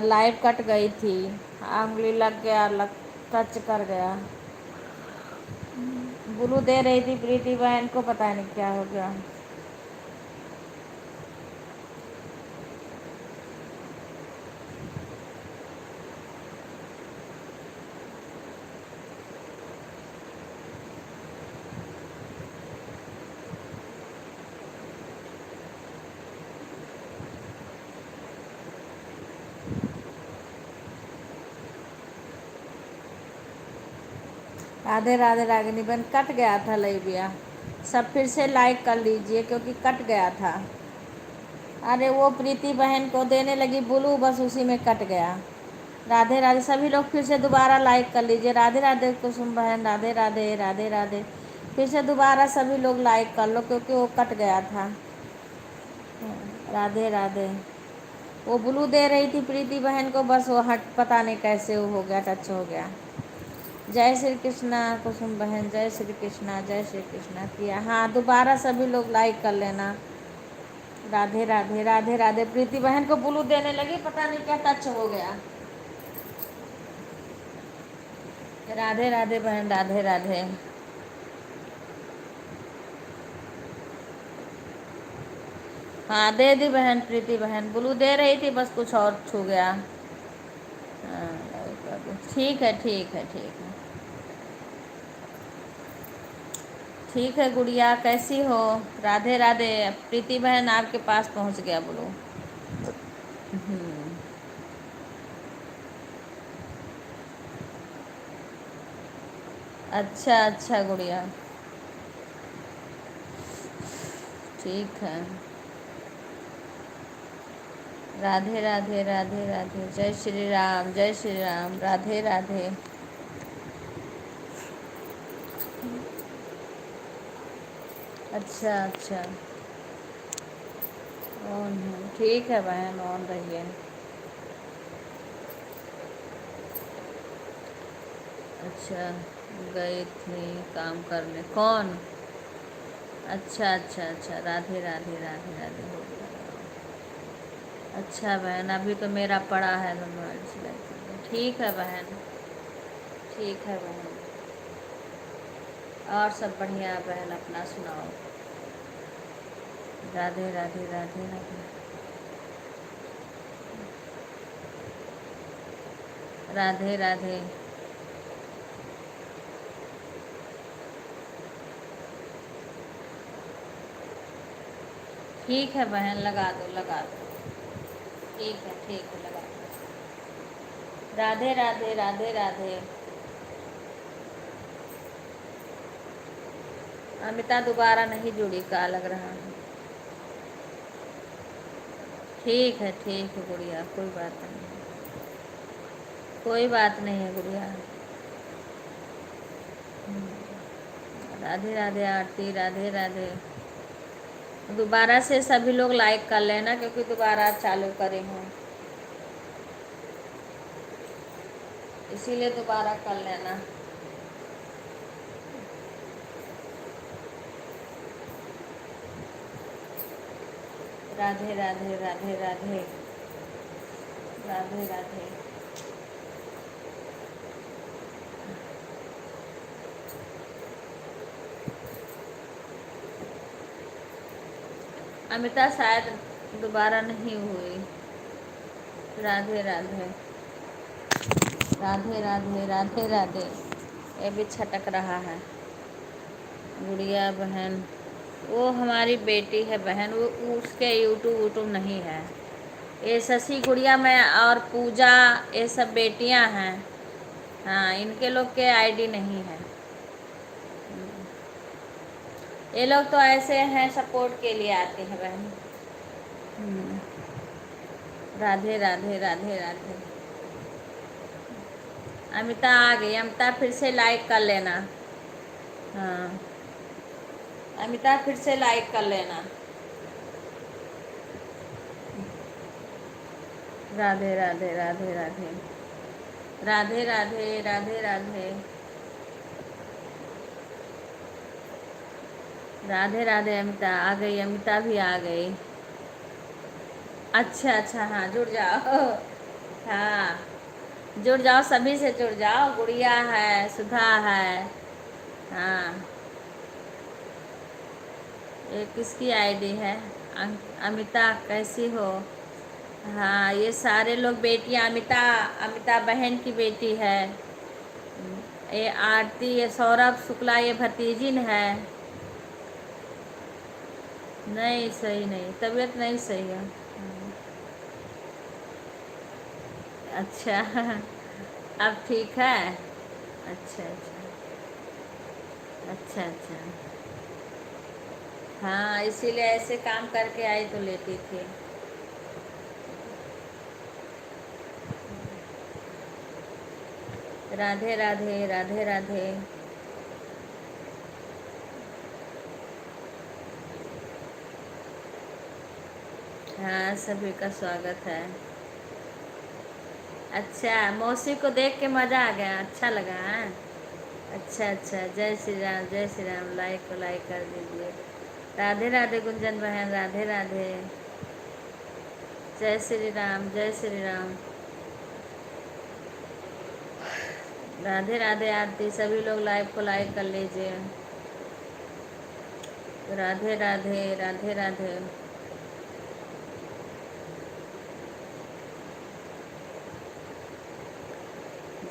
Light cut गई थी। उंगली लग गया, लग टच कर गया। ब्लू दे रही थी प्रीति बहन को, पता नहीं क्या हो गया। राधे राधे रागिनी बहन, कट गया था लैबिया। सब फिर से लाइक कर लीजिए क्योंकि कट गया था। अरे वो प्रीति बहन को देने लगी ब्लू, बस उसी में कट गया। राधे राधे, सभी लोग फिर से दोबारा लाइक कर लीजिए। राधे राधे कुसुम बहन, राधे राधे राधे राधे। फिर से दोबारा सभी लोग लाइक कर लो क्योंकि वो कट गया था। राधे राधे। वो ब्लू दे रही थी प्रीति बहन को, बस वो हट, पता नहीं कैसे वो हो गया, टच हो गया। जय श्री कृष्णा कुसुम बहन, जय श्री कृष्णा, जय श्री कृष्णा किया। हाँ, दोबारा सभी लोग लाइक कर लेना। राधे राधे राधे राधे। प्रीति बहन को ब्लू देने लगी, पता नहीं क्या टच हो गया। राधे राधे बहन, राधे राधे। हाँ, दे दी बहन प्रीति बहन, ब्लू दे रही थी, बस कुछ और छू गया। हाँ, ठीक है ठीक है ठीक है। ठीक है गुड़िया, कैसी हो? राधे राधे। प्रीति बहन आपके पास पहुंच गया ब्लू। अच्छा अच्छा गुड़िया, ठीक है। राधे राधे राधे राधे। जय श्री राम, जय श्री राम। राधे राधे। अच्छा अच्छा, ऑन है, ठीक है बहन, ऑन रहिए। अच्छा, गई थी काम करने, कौन? अच्छा अच्छा अच्छा, राधे राधे राधे राधे, हो गया। अच्छा बहन, अभी तो मेरा पड़ा है मोबाइल सिलाई करने। ठीक है बहन, ठीक है बहन। और सब बढ़िया है बहन, अपना सुनाओ। राधे राधे राधे राधे। राधे राधे। ठीक है बहन, लगा दो लगा दो। ठीक है, लगा दो। राधे राधे राधे राधे। अमिता दोबारा नहीं जुड़ी, का लग रहा है। ठीक है गुड़िया, कोई बात नहीं है। कोई बात नहीं है गुड़िया। राधे राधे आरती, राधे राधे। दोबारा से सभी लोग लाइक कर लेना क्योंकि दोबारा चालू करी हूँ, इसीलिए दोबारा कर लेना। राधे राधे राधे राधे। राधे राधे। अमिता शायद दोबारा नहीं हुई। राधे राधे राधे राधे राधे राधे। ये भी छटक रहा है। गुड़िया बहन, वो हमारी बेटी है बहन, वो उसके यूट्यूब वूट्यूब नहीं है। ये शशि गुड़िया में और पूजा, ये सब बेटियां हैं। हाँ, इनके लोग के आईडी नहीं है। ये लोग तो ऐसे हैं, सपोर्ट के लिए आते हैं बहन। राधे राधे राधे राधे। अमिता आ गई, अमिता फिर से लाइक कर लेना। हाँ, अमिता फिर से लाइक कर लेना। राधे राधे राधे राधे। राधे राधे राधे राधे। राधे राधे। अमिता आ गई, अमिता भी आ गई। अच्छा अच्छा, हाँ जुड़ जाओ। जुड़ जाओ, सभी से जुड़ जाओ। गुड़िया है, सुधा है। हाँ, ये किसकी आईडी है? अमिता कैसी हो? हाँ, ये सारे लोग बेटियां। अमिता, अमिता बहन की बेटी है। ये आरती, ये सौरभ शुक्ला, ये भतीजिन है। नहीं सही नहीं, तबीयत नहीं सही है। अच्छा अब ठीक है। अच्छा अच्छा। अच्छा अच्छा। हाँ, इसीलिए ऐसे काम करके आई तो लेती थी। राधे राधे, राधे राधे। हाँ, सभी का स्वागत है। अच्छा, मौसी को देख के मज़ा आ गया, अच्छा लगा है। अच्छा अच्छा, जय श्री राम, जय श्री राम। लाइक को लाइक कर दीजिए। राधे राधे गुंजन बहन, राधे राधे। जय श्री राम, जय श्री राम। राधे राधे आरती, सभी लोग लाइव को लाइक कर लीजिए। राधे राधे, राधे राधे।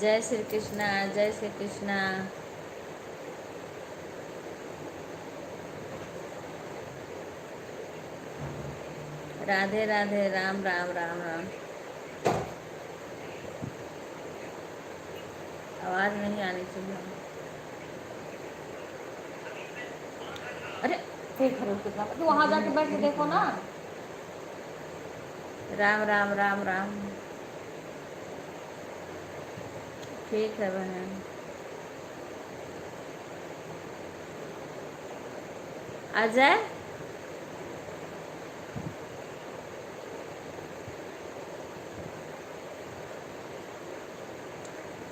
जय श्री कृष्णा, जय श्री कृष्णा। राधे राधे, राम राम, राम राम। आवाज़ नहीं आनी चाहिए। अरे ठीक है, कितना तो वहाँ जाके बैठ के देखो ना। राम राम, राम राम। ठीक है बहन। अजय,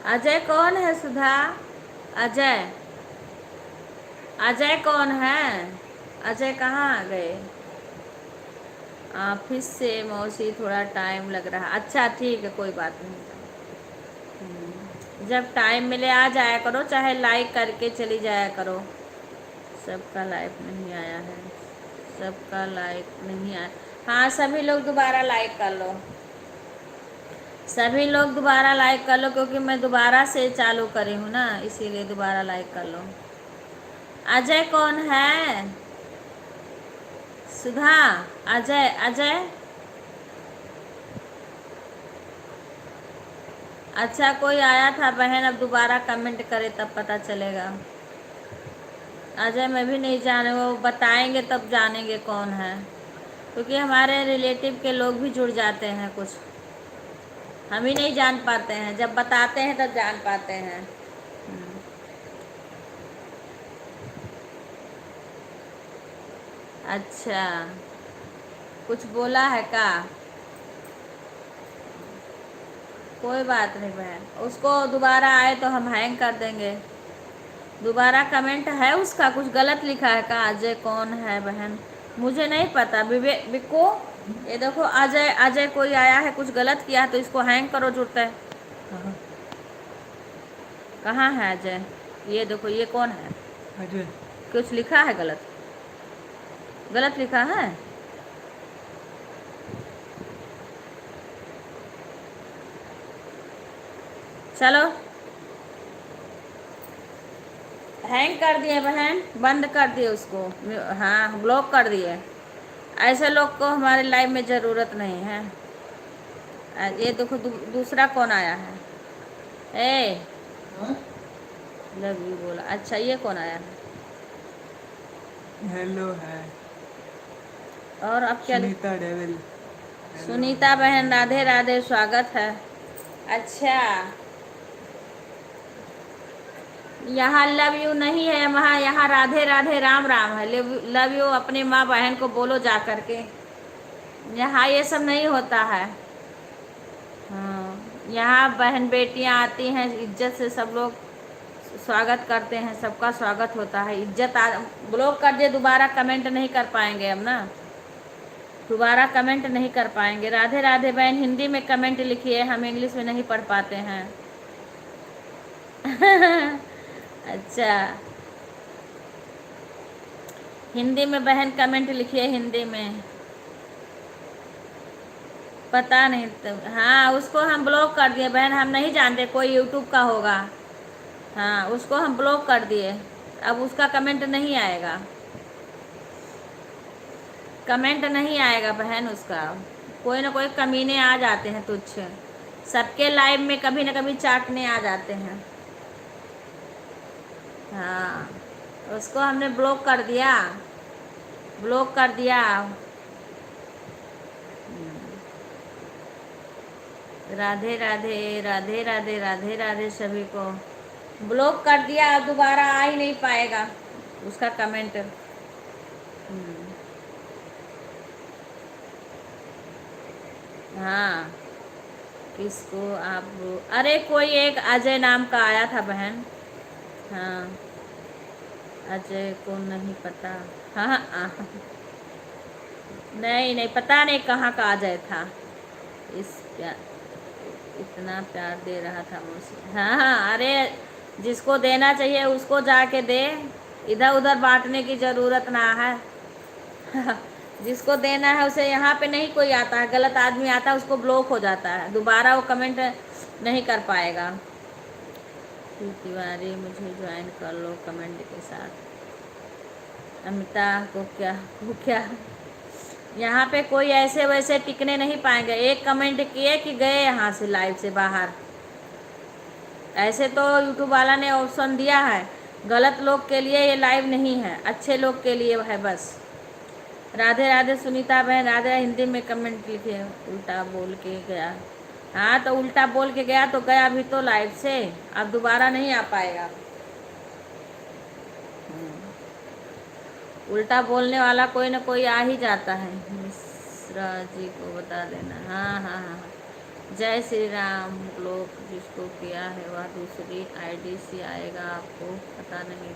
अजय कौन है सुधा? अजय, अजय कौन है? अजय कहाँ गए? ऑफिस से मौसी, थोड़ा टाइम लग रहा। अच्छा ठीक है, कोई बात नहीं। जब टाइम मिले आ जाया करो, चाहे लाइक करके चली जाया करो। सबका लाइक नहीं आया है, सबका लाइक नहीं आया। हाँ, सभी लोग दोबारा लाइक कर लो। सभी लोग दोबारा लाइक कर लो, क्योंकि मैं दोबारा से चालू करी हूँ ना, इसीलिए दोबारा लाइक कर लो। अजय कौन है? सुधा, अजय, अजय। अच्छा, कोई आया था बहन, अब दोबारा कमेंट करे तब पता चलेगा। अजय मैं भी नहीं जाने, वो बताएंगे तब जानेंगे कौन है, क्योंकि हमारे रिलेटिव के लोग भी जुड़ जाते हैं कुछ, हम ही नहीं जान पाते हैं, जब बताते हैं तब जान पाते हैं। अच्छा, कुछ बोला है का? कोई बात नहीं बहन, उसको दोबारा आए तो हम हैंग कर देंगे। दोबारा कमेंट है उसका, कुछ गलत लिखा है का? अजय कौन है बहन? मुझे नहीं पता। विवेक, बिको, ये देखो अजय, अजय कोई आया है, कुछ गलत किया है तो इसको हैंग करो जुड़ता है। कहाँ है अजय? ये देखो, ये कौन है अजय? कुछ लिखा है गलत, गलत लिखा है। चलो, हैंग कर दिए बहन, बंद कर दिए उसको। हाँ, ब्लॉक कर दिए। ऐसे लोग को हमारे लाइफ में ज़रूरत नहीं है। ये देखो दूसरा कौन आया है? ए, लव यू बोला। अच्छा, ये कौन आया है? हेलो है। और अब क्या? सुनीता डेविल। सुनीता बहन, राधे राधे, स्वागत है। अच्छा, यहाँ लव यू नहीं है, वहाँ यहाँ राधे राधे, राम राम है। लव यू अपनी माँ बहन को बोलो जा करके, यहाँ ये सब नहीं होता है। हाँ, यहाँ बहन बेटियाँ आती हैं, इज्जत से सब लोग स्वागत करते हैं, सबका स्वागत होता है। इज्जत ब्लॉक कर दिए, दोबारा कमेंट नहीं कर पाएंगे हम ना। दोबारा कमेंट नहीं कर पाएंगे। राधे राधे बहन, हिंदी में कमेंट लिखिए, हम इंग्लिश में नहीं पढ़ पाते हैं। अच्छा, हिंदी में बहन कमेंट लिखिए, हिंदी में। पता नहीं तो, हाँ उसको हम ब्लॉक कर दिए बहन, हम नहीं जानते कोई यूट्यूब का होगा। हाँ उसको हम ब्लॉक कर दिए, अब उसका कमेंट नहीं आएगा, कमेंट नहीं आएगा बहन उसका। कोई ना कोई कमीने आ जाते हैं तुच्छ, सबके लाइव में कभी ना कभी चाटने आ जाते हैं। हाँ उसको हमने ब्लॉक कर दिया, ब्लॉक कर दिया। राधे राधे राधे राधे राधे राधे सभी को ब्लॉक कर दिया, अब दोबारा आ ही नहीं पाएगा उसका कमेंट। हाँ किसको आप, अरे कोई एक अजय नाम का आया था बहन। हाँ अजय को नहीं पता। हाँ हाँ नहीं नहीं पता नहीं कहाँ का अजय था। इस क्या इतना प्यार दे रहा था मुझसे। हाँ हाँ अरे जिसको देना चाहिए उसको जाके दे, इधर उधर बांटने की ज़रूरत ना है। जिसको देना है उसे यहाँ पे नहीं कोई आता है, गलत आदमी आता है उसको ब्लॉक हो जाता है, दोबारा वो कमेंट नहीं कर पाएगा। तिवारी मुझे ज्वाइन कर लो कमेंट के साथ। अमिता को क्या यहाँ पे कोई ऐसे वैसे टिकने नहीं पाएंगे, एक कमेंट किए कि गए यहाँ से लाइव से बाहर। ऐसे तो यूट्यूब वाला ने ऑप्शन दिया है, गलत लोग के लिए ये लाइव नहीं है, अच्छे लोग के लिए है बस। राधे राधे सुनीता बहन, राधे हिंदी में कमेंट लिखे, उल्टा बोल के गया। हाँ तो उल्टा बोल के गया तो गया भी तो लाइव से, अब दोबारा नहीं आ पाएगा। उल्टा बोलने वाला कोई ना कोई आ ही जाता है। मिश्रा जी को बता देना। हाँ हाँ हाँ हाँ। जय श्री राम। ब्लॉक जिसको किया है वह दूसरी आईडी से आएगा, आपको पता नहीं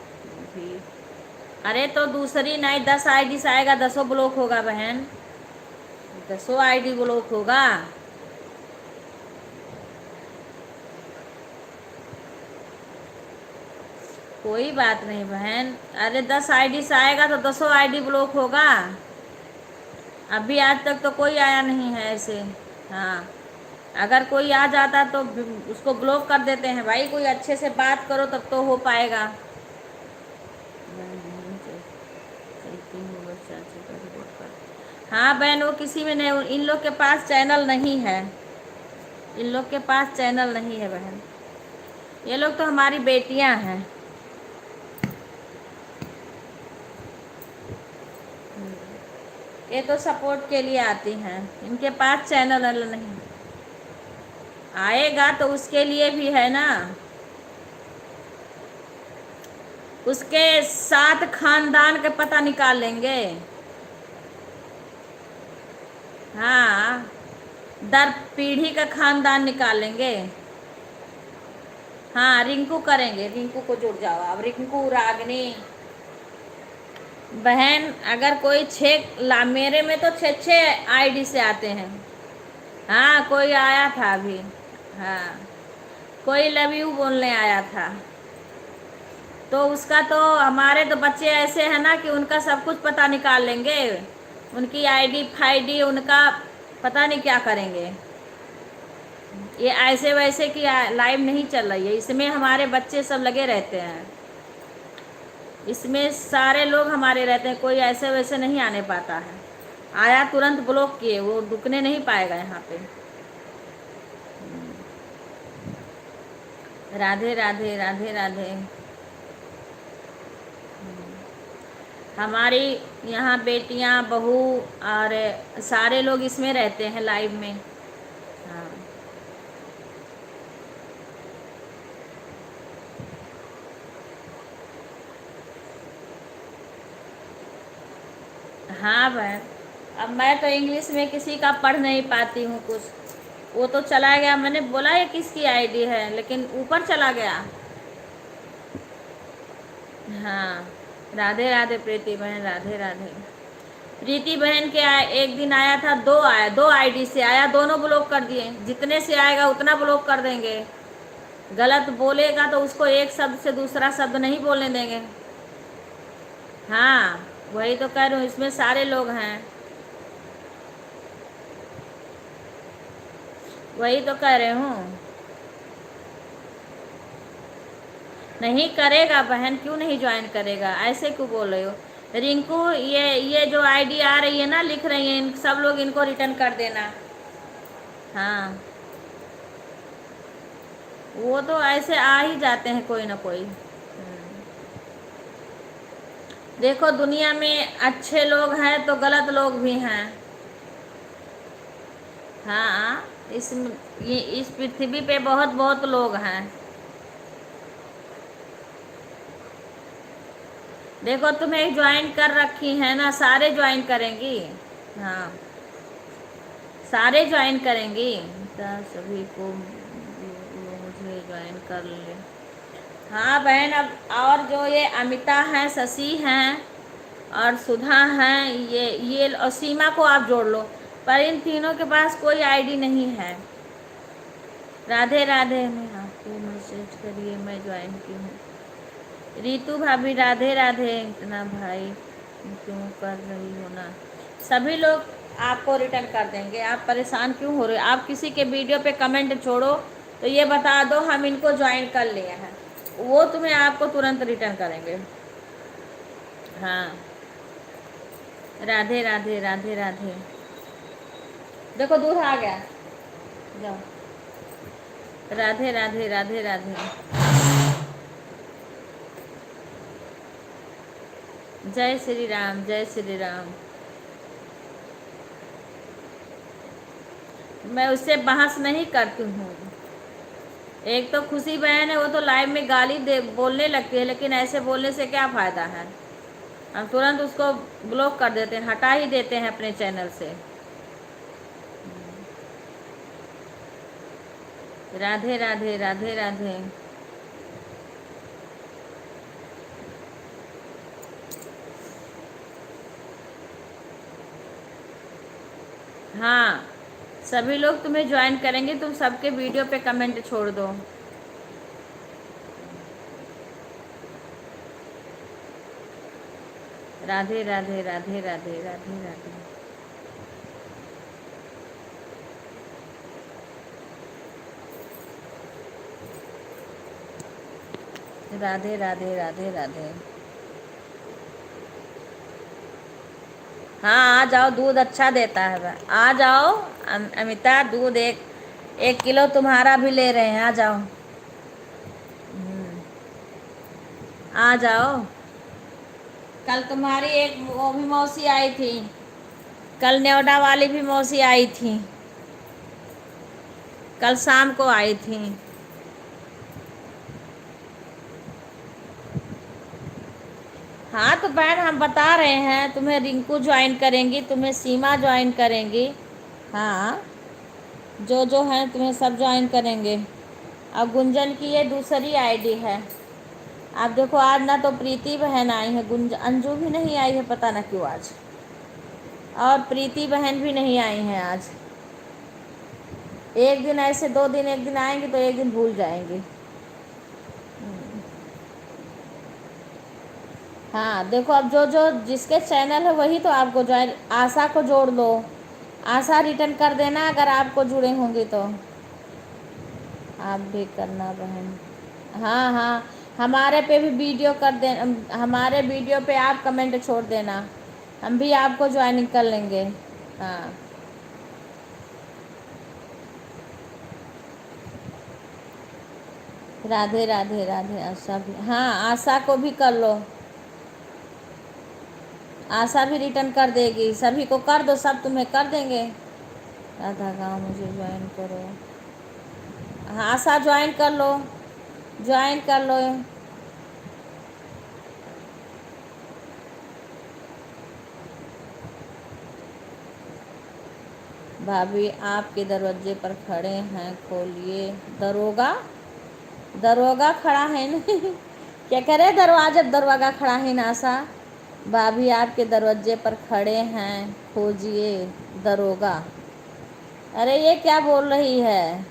भी। अरे तो दूसरी नहीं, 10 आईडी से आएगा, 10 ब्लॉक होगा बहन, 10 आईडी ब्लॉक होगा। कोई बात नहीं बहन, अरे 10 आईडी से आएगा तो 10 आईडी ब्लॉक होगा। अभी आज तक तो कोई आया नहीं है ऐसे। हाँ अगर कोई आ जाता तो उसको ब्लॉक कर देते हैं भाई, कोई अच्छे से बात करो तब तो हो पाएगा। हाँ बहन वो किसी में नहीं, इन लोग के पास चैनल नहीं है, इन लोग के पास चैनल नहीं है बहन, ये लोग तो हमारी बेटियां हैं। ये तो सपोर्ट के लिए आती हैं, इनके पास चैनल नहीं। आएगा तो उसके लिए भी है ना, उसके साथ खानदान के पता निकाल लेंगे। हाँ दर पीढ़ी का खानदान निकाल लेंगे। हाँ रिंकू करेंगे, रिंकू को जुड़ जाओ अब, रिंकू रागनी बहन। अगर कोई मेरे में तो 6 आईडी से आते हैं। हाँ कोई आया था अभी। हाँ कोई लव यू बोलने आया था, तो उसका तो हमारे तो बच्चे ऐसे हैं ना कि उनका सब कुछ पता निकाल लेंगे, उनकी आईडी फाईडी उनका पता नहीं क्या करेंगे। ये ऐसे वैसे की लाइव नहीं चल रही है, इसमें हमारे बच्चे सब लगे रहते हैं, इसमें सारे लोग हमारे रहते हैं, कोई ऐसे वैसे नहीं आने पाता है। आया तुरंत ब्लॉक किए, वो रुकने नहीं पाएगा यहाँ पे। राधे राधे राधे राधे। हमारी यहाँ बेटियाँ बहू और सारे लोग इसमें रहते हैं लाइव में। हाँ हाँ बहन, अब मैं तो इंग्लिश में किसी का पढ़ नहीं पाती हूँ कुछ, वो तो चला गया, मैंने बोला ये किसकी आईडी है लेकिन ऊपर चला गया। हाँ राधे राधे प्रीति बहन, राधे राधे। प्रीति बहन के एक दिन आया था, दो आईडी से आया, दोनों ब्लॉक कर दिए। जितने से आएगा उतना ब्लॉक कर देंगे। गलत बोलेगा तो उसको एक शब्द से दूसरा शब्द नहीं बोलने देंगे। हाँ वही तो कह रही हूँ, इसमें सारे लोग हैं, वही तो कह रहे हूँ। नहीं करेगा बहन, क्यों नहीं ज्वाइन करेगा, ऐसे क्यों बोल रहे हो रिंकू। ये जो आईडी आ रही है ना, लिख रही है, सब लोग इनको रिटर्न कर देना। हाँ वो तो ऐसे आ ही जाते हैं कोई ना कोई। देखो दुनिया में अच्छे लोग हैं तो गलत लोग भी हैं। हाँ इस पृथ्वी पे बहुत बहुत लोग हैं। देखो तुम्हें ज्वाइन कर रखी है ना, सारे ज्वाइन करेंगी। हाँ सारे ज्वाइन करेंगी, तो सभी को मुझे ज्वाइन कर ले। हाँ बहन, अब और जो ये अमिता हैं, शशि हैं और सुधा हैं, ये और सीमा को आप जोड़ लो, पर इन तीनों के पास कोई आईडी नहीं है। राधे राधे, मैं आपको मैसेज करिए, मैं ज्वाइन की हूँ। रितु भाभी राधे राधे। इतना भाई क्यों कर रही हो ना, सभी लोग आपको रिटर्न कर देंगे, आप परेशान क्यों हो रहे हो। आप किसी के वीडियो पे कमेंट छोड़ो तो ये बता दो हम इनको ज्वाइन कर लिए हैं, वो तुम्हें आपको तुरंत रिटर्न करेंगे। हाँ राधे राधे राधे राधे। देखो दूध आ गया, जाओ। राधे राधे राधे राधे। जय श्री राम, जय श्री राम। मैं उससे बहस नहीं करती हूँ। एक तो खुशी बहन है, वो तो लाइव में गाली दे बोलने लगती है, लेकिन ऐसे बोलने से क्या फ़ायदा है। हम तुरंत उसको ब्लॉक कर देते हैं, हटा ही देते हैं अपने चैनल से। राधे राधे राधे राधे। हाँ सभी लोग तुम्हें ज्वाइन करेंगे, तुम सबके वीडियो पे कमेंट छोड़ दो। राधे राधे राधे राधे राधे राधे। राधे राधे राधे राधे। हाँ आ जाओ, दूध अच्छा देता है, आ जाओ। अमिता दूध एक किलो तुम्हारा भी ले रहे हैं, आ जाओ। आ जाओ। कल तुम्हारी एक वो भी मौसी आई थी, कल न्योडा वाली भी मौसी आई थी, कल शाम को आई थी। हाँ तो बहन हम बता रहे हैं, तुम्हें रिंकू ज्वाइन करेंगी, तुम्हें सीमा ज्वाइन करेंगी। हाँ जो हैं तुम्हें सब ज्वाइन करेंगे। अब गुंजन की ये दूसरी आईडी है। आप देखो आज ना तो प्रीति बहन आई है, अंजू भी नहीं आई है, पता ना क्यों आज, और प्रीति बहन भी नहीं आई हैं आज। एक दिन ऐसे, 2 दिन एक दिन आएंगे तो एक दिन भूल जाएंगे। हाँ देखो अब जो जिसके चैनल है वही तो आपको ज्वाइन, आशा को जोड़ लो, आशा रिटर्न कर देना अगर आपको जुड़े होंगे तो। आप भी करना बहन। हाँ हाँ हमारे पे भी वीडियो कर दे, हमारे वीडियो पे आप कमेंट छोड़ देना, हम भी आपको ज्वाइनिंग कर लेंगे। हाँ राधे राधे राधे। आशा भी, हाँ आशा को भी कर लो, आशा भी रिटर्न कर देगी। सभी को कर दो, सब तुम्हें कर देंगे। राधा गाँव मुझे ज्वाइन करो। हाँ आशा ज्वाइन कर लो, ज्वाइन कर लो। भाभी आपके दरवाजे पर खड़े हैं, खोलिए। दरोगा, दरोगा खड़ा है ना क्या करे, दरवाजा दरवाजा खड़ा है ना आशा। भाभी आपके दरवाजे पर खड़े हैं, खोजिए दरोगा। अरे ये क्या बोल रही है?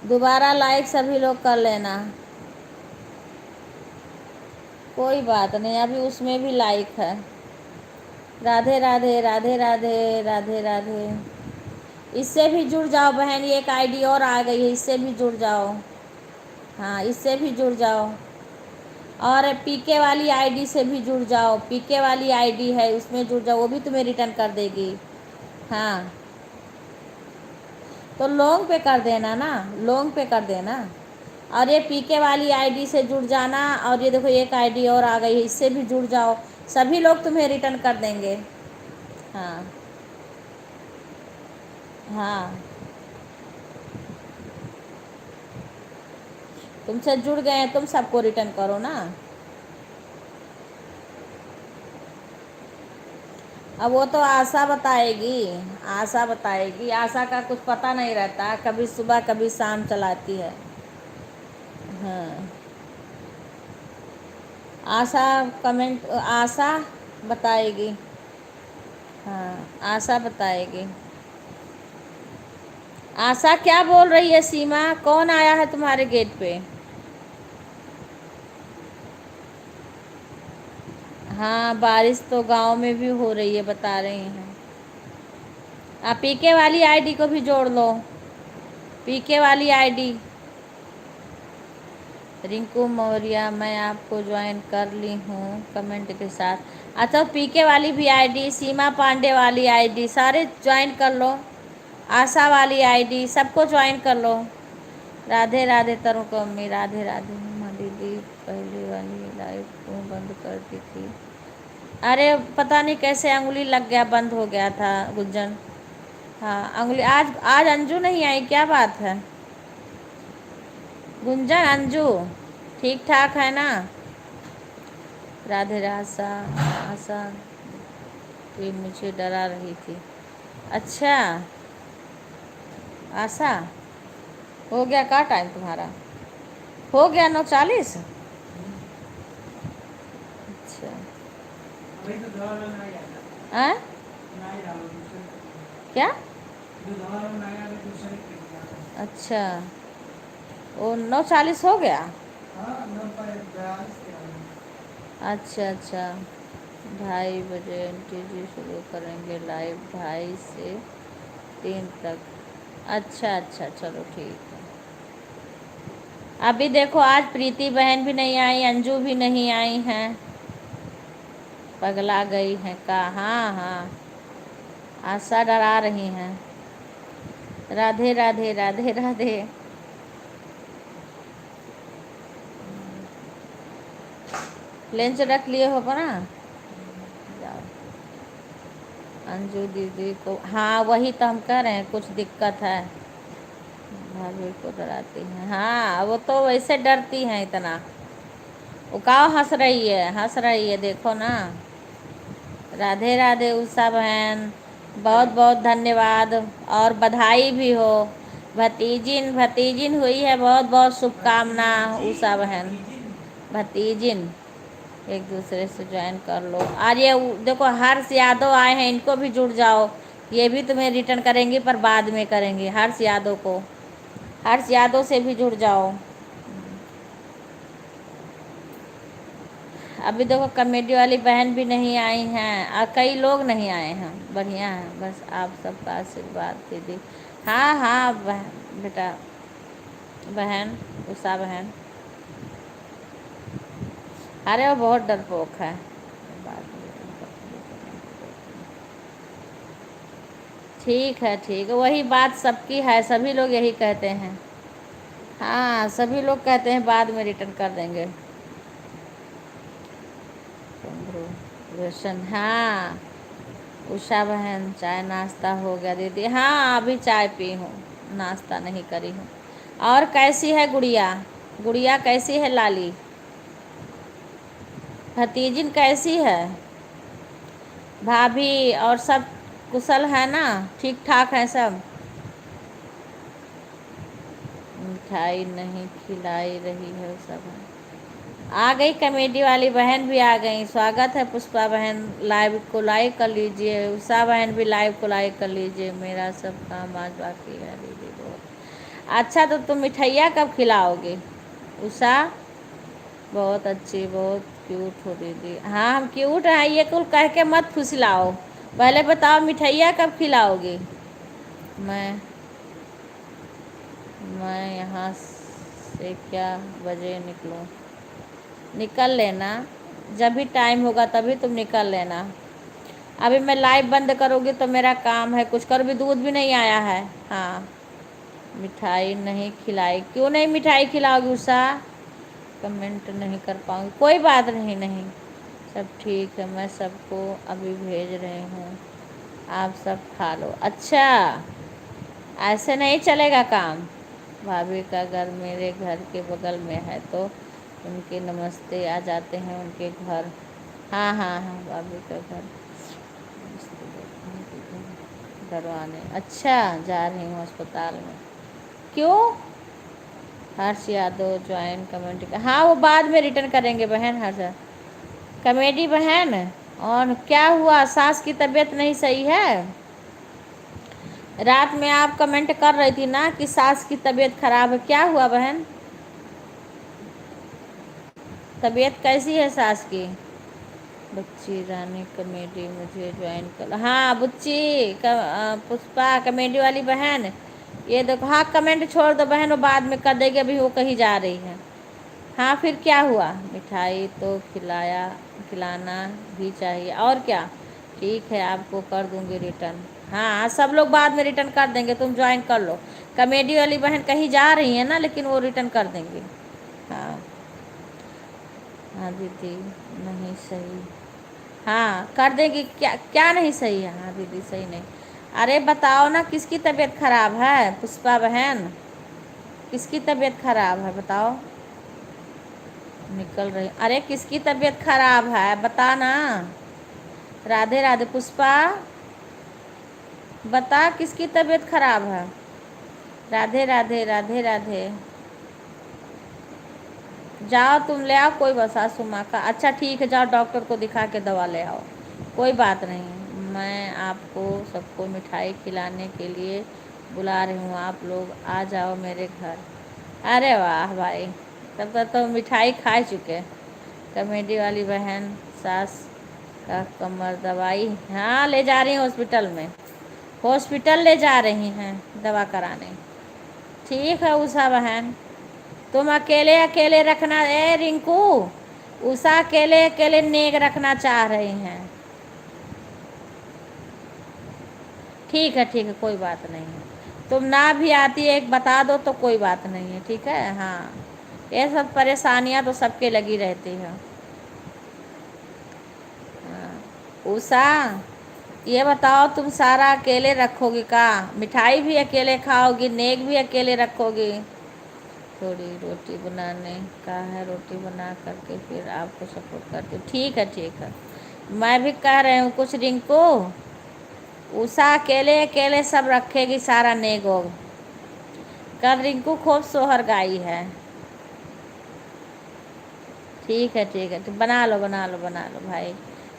दोबारा लाइक सभी लोग कर लेना। कोई बात नहीं, अभी उसमें भी लाइक है। राधे राधे राधे राधे राधे राधे। इससे भी जुड़ जाओ बहन, ये एक आईडी और आ गई है, इससे भी जुड़ जाओ। हाँ, इससे भी जुड़ जाओ। और पीके वाली आईडी से भी जुड़ जाओ, पीके वाली आईडी है उसमें जुड़ जाओ, वो भी तुम्हें रिटर्न कर देगी। हाँ, तो लॉन्ग पे कर देना ना, लॉन्ग पे कर देना। और ये पीके वाली आईडी से जुड़ जाना। और ये देखो एक आईडी और आ गई है, इससे भी जुड़ जाओ, सभी लोग तुम्हें रिटर्न कर देंगे। हाँ हाँ, तुमसे जुड़ गए हैं, तुम सबको रिटर्न करो ना। अब वो तो आशा बताएगी, आशा बताएगी। आशा का कुछ पता नहीं रहता, कभी सुबह कभी शाम चलाती है। हाँ, आशा कमेंट, आशा बताएगी। हाँ, आशा बताएगी। आशा क्या बोल रही है? सीमा, कौन आया है तुम्हारे गेट पे? हाँ, बारिश तो गांव में भी हो रही है, बता रही हैं। आप पीके वाली आईडी को भी जोड़ लो, पीके वाली आईडी। रिंकू मौर्य, मैं आपको ज्वाइन कर ली हूँ कमेंट के साथ। अच्छा, पीके वाली भी आईडी, सीमा पांडे वाली आईडी, सारे ज्वाइन कर लो। आशा वाली आईडी, सबको ज्वाइन कर लो। राधे राधे तरुण को अम्मी, राधे राधे। माँ दीदी पहले वाली लाइव क्यों बंद कर दी थी? अरे पता नहीं कैसे अंगुली लग गया, बंद हो गया था गुंजन। हाँ, अंगुली। आज आज अंजू नहीं आई, क्या बात है? गुंजन, अंजू ठीक ठाक है ना? राधे आशा, आशा भी मुझे डरा रही थी। अच्छा, आशा हो गया का टाइम तुम्हारा? हो गया 9:40। अच्छा, आ? क्या? अच्छा, वो 9:40 हो गया। अच्छा अच्छा, 2:30 बजे एंटी जी शुरू करेंगे लाइव, 2:30 से 3 तक। अच्छा अच्छा, चलो ठीक है। अभी देखो, आज प्रीति बहन भी नहीं आई, अंजू भी नहीं आई हैं, पगला गई हैं का? हाँ हाँ, आशा डरा रही हैं। राधे राधे राधे राधे। लंच रख लिए हो ना? जाओ। अंजू दीदी को, हाँ वही तो हम कह रहे हैं, कुछ दिक्कत है, भाभी को डराती हैं। हाँ, वो तो वैसे डरती हैं इतना। वो का हंस रही है, हंस रही है, देखो ना। राधे राधे उषा बहन, बहुत बहुत धन्यवाद, और बधाई भी हो। भतीजिन भतीजिन हुई है, बहुत बहुत शुभकामना उषा बहन। भतीजिन एक दूसरे से ज्वाइन कर लो। और ये देखो, हर्ष यादव आए हैं, इनको भी जुड़ जाओ, ये भी तुम्हें रिटर्न करेंगे, पर बाद में करेंगे। हर्ष यादव को, हर्ष यादव से भी जुड़ जाओ। अभी देखो, कॉमेडी वाली बहन भी नहीं आई हैं, और कई लोग नहीं आए हैं। बढ़िया है, बस आप सबका आशीर्वाद दीदी। हाँ हाँ बेटा, बहन उषा बहन, अरे वो बहुत डरपोक है। ठीक है ठीक है, वही बात सबकी है, सभी लोग यही कहते हैं। हाँ, सभी लोग कहते हैं बाद में रिटर्न कर देंगे। रोशन, हाँ उषा बहन, चाय नाश्ता हो गया दीदी? हाँ, अभी चाय पी हूँ, नाश्ता नहीं करी हूँ। और कैसी है गुड़िया? गुड़िया कैसी है? लाली भतीजिन कैसी है? भाभी और सब कुशल है ना? ठीक ठाक है सब? मिठाई नहीं खिलाई रही है सब? आ गई कमेटी वाली बहन भी आ गई। स्वागत है पुष्पा बहन, लाइव को लाइक कर लीजिए। उषा बहन भी लाइव को लाइक कर लीजिए। मेरा सब काम आज बाकी है दीदी। बहुत अच्छा, तो तुम मिठाइयाँ कब खिलाओगे उषा? बहुत अच्छी, बहुत क्यूट हो दीदी। हाँ हम क्यूट हैं, ये कुल कह के मत फुसलाओ। पहले बताओ मिठाइयाँ कब खिलाओगी? मैं मैं यहाँ से क्या बजे निकलूँ? निकल लेना, जब भी टाइम होगा तभी तुम निकल लेना। अभी मैं लाइव बंद करूँगी तो मेरा काम है कुछ कर। भी दूध भी नहीं आया है। हाँ मिठाई नहीं खिलाई, क्यों नहीं मिठाई खिलाओगी उषा? कमेंट नहीं कर पाऊँगी, कोई बात नहीं। नहीं सब ठीक है, मैं सबको अभी भेज रही हूँ, आप सब खा लो। अच्छा ऐसे नहीं चलेगा काम। भाभी का घर मेरे घर के बगल में है तो उनके नमस्ते आ जाते हैं उनके घर। हाँ हाँ हाँ भाभी का घर डरवाने। अच्छा जा रही हूँ अस्पताल में। क्यों? हर्ष यादव ज्वाइन कमेटी का, हाँ वो बाद में रिटर्न करेंगे बहन। हर्ष कमेटी बहन, और क्या हुआ? सास की तबीयत नहीं सही है? रात में आप कमेंट कर रही थी ना कि सास की तबीयत खराब है, क्या हुआ बहन? तबीयत कैसी है सास की? बच्ची रानी कमेटी मुझे ज्वाइन कर। हाँ बुच्ची पुष्पा कमेटी वाली बहन, ये देखो। हाँ कमेंट छोड़ दो बहन, वो बाद में कर देगी, अभी वो कहीं जा रही है। हाँ फिर क्या हुआ? मिठाई तो खिलाना भी चाहिए, और क्या। ठीक है आपको कर दूंगी रिटर्न। हाँ सब लोग बाद में रिटर्न कर देंगे, तुम ज्वाइन कर लो। कमेडी वाली बहन कहीं जा रही है ना, लेकिन वो रिटर्न कर देंगी। हाँ हाँ दीदी नहीं सही। हाँ कर देगी। क्या क्या नहीं सही है? हाँ दीदी सही नहीं। अरे बताओ ना किसकी तबीयत खराब है पुष्पा बहन? किसकी तबीयत खराब है बताओ? निकल रही, अरे किसकी तबीयत खराब है बता ना। राधे राधे पुष्पा, बता किसकी तबीयत खराब है? राधे राधे राधे राधे। जाओ तुम ले आओ, कोई बस सासू माँ का। अच्छा ठीक है जाओ डॉक्टर को दिखा के दवा ले आओ, कोई बात नहीं। मैं आपको सबको मिठाई खिलाने के लिए बुला रही हूँ, आप लोग आ जाओ मेरे घर। अरे वाह भाई, तब तक तो मिठाई खा चुके। कमेटी वाली बहन सास का कमर दवाई, हाँ ले जा रही हैं हॉस्पिटल में। हॉस्पिटल ले जा रही हैं दवा कराने। ठीक है उषा बहन, तुम अकेले अकेले रखना। ए रिंकू, उषा अकेले अकेले नेक रखना चाह रही हैं। ठीक है कोई बात नहीं है। तुम ना भी आती है एक बता दो तो कोई बात नहीं है, ठीक है। हाँ ये सब परेशानियां तो सबके लगी रहती हैं। हाँ। उषा ये बताओ तुम सारा अकेले रखोगी का? मिठाई भी अकेले खाओगी, नेक भी अकेले रखोगी? थोड़ी रोटी बनाने का है, रोटी बना करके फिर आपको सपोर्ट करती हूँ। ठीक है मैं भी कह रही हूँ कुछ। रिंकू उषा अकेले अकेले सब रखेगी सारा नेगो। कल रिंकू खूब सोहर गाई है। ठीक है तो बना लो भाई।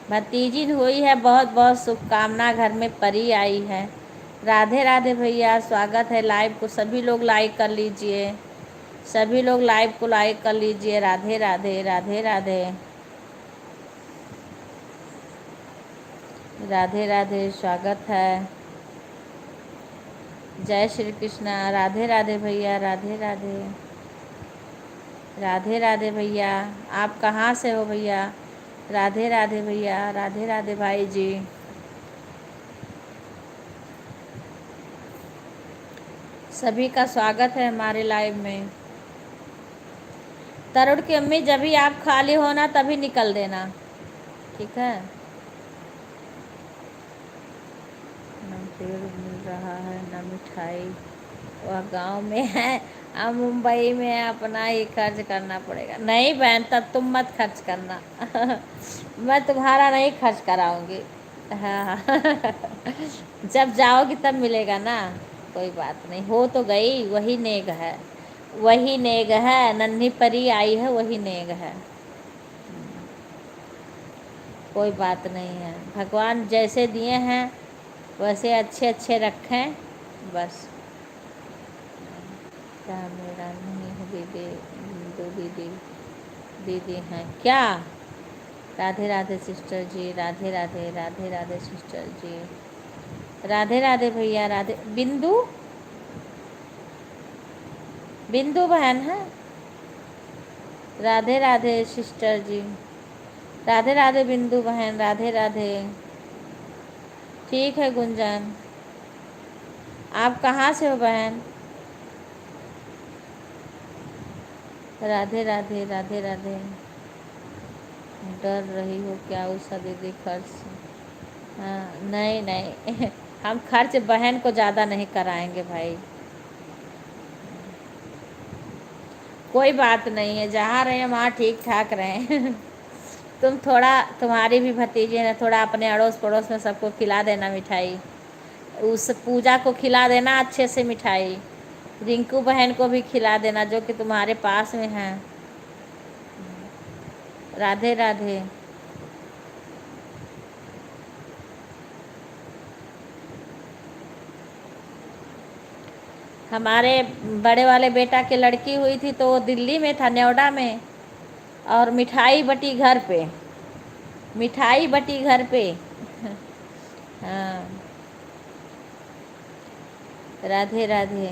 भतीजी हुई है, बहुत बहुत शुभकामना। घर में परी आई है। राधे राधे भैया, स्वागत है। लाइव को सभी लोग लाइक कर लीजिए, सभी लोग लाइव को लाइक कर लीजिए। राधे राधे राधे राधे राधे राधे, स्वागत है। जय श्री कृष्णा। राधे राधे भैया, राधे राधे राधे राधे भैया। आप कहाँ से हो भैया? राधे राधे भैया, राधे राधे भाई जी। सभी का स्वागत है हमारे लाइव में। तरुण की अम्मी जब भी आप खाली होना तभी निकल देना, ठीक है। न पेड़ मिल रहा है न मिठाई, वह गांव में है, अब मुंबई में है, अपना ही खर्च करना पड़ेगा। नहीं बहन तब तुम मत खर्च करना मैं तुम्हारा नहीं खर्च कराऊंगी। हाँ जब जाओगी तब मिलेगा ना, कोई बात नहीं। हो तो गई, वही नेग है, वही नेग है। नन्ही परी आई है, वही नेग है। कोई बात नहीं है, भगवान जैसे दिए हैं वैसे अच्छे अच्छे रखें बस। क्या मेरा नहीं है दीदी, दो दीदी दीदी हैं क्या? राधे राधे सिस्टर जी, राधे राधे, राधे राधे सिस्टर जी, राधे राधे भैया, राधे। बिंदु, बिंदु बहन है। राधे राधे सिस्टर जी, राधे राधे बिंदु बहन, राधे राधे। ठीक है गुंजन, आप कहाँ से हो बहन? राधे राधे, राधे राधे। डर रही हो क्या उषा दीदी खर्च? हाँ नहीं नहीं हम खर्च बहन को ज़्यादा नहीं कराएंगे भाई। कोई बात नहीं है, जहाँ रहे वहाँ ठीक ठाक रहें तुम थोड़ा, तुम्हारी भी भतीजी है ना, थोड़ा अपने अड़ोस पड़ोस में सबको खिला देना मिठाई। उस पूजा को खिला देना अच्छे से मिठाई। रिंकू बहन को भी खिला देना जो कि तुम्हारे पास में है। राधे राधे। हमारे बड़े वाले बेटा की लड़की हुई थी तो वो दिल्ली में था, नोएडा में, और मिठाई बटी घर पे, मिठाई बटी घर पे हाँ। राधे राधे।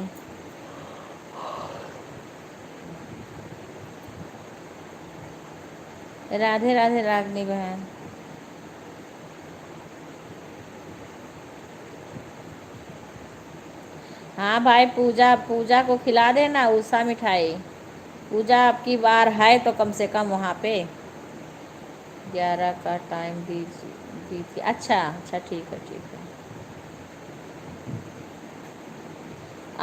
राधे राधे रागनी बहन। हाँ भाई, पूजा पूजा को खिला देना उषा मिठाई। पूजा आपकी बार है तो कम से कम वहाँ पे 11 का टाइम दीजिए। अच्छा अच्छा, ठीक है ठीक है।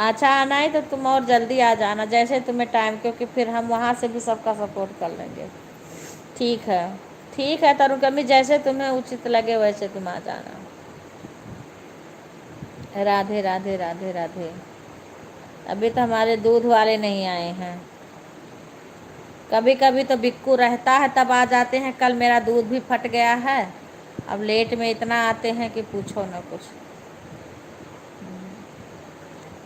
अच्छा आना है तो तुम और जल्दी आ जाना जैसे तुम्हें टाइम, क्योंकि फिर हम वहाँ से भी सबका सपोर्ट कर लेंगे। ठीक है, ठीक है तरुण कमी, जैसे तुम्हें उचित लगे वैसे तुम आ जाना। राधे राधे, राधे राधे। अभी तो हमारे दूध वाले नहीं आए हैं। कभी कभी तो बिक्कू रहता है तब आ जाते हैं, कल मेरा दूध भी फट गया है। अब लेट में इतना आते हैं कि पूछो ना कुछ।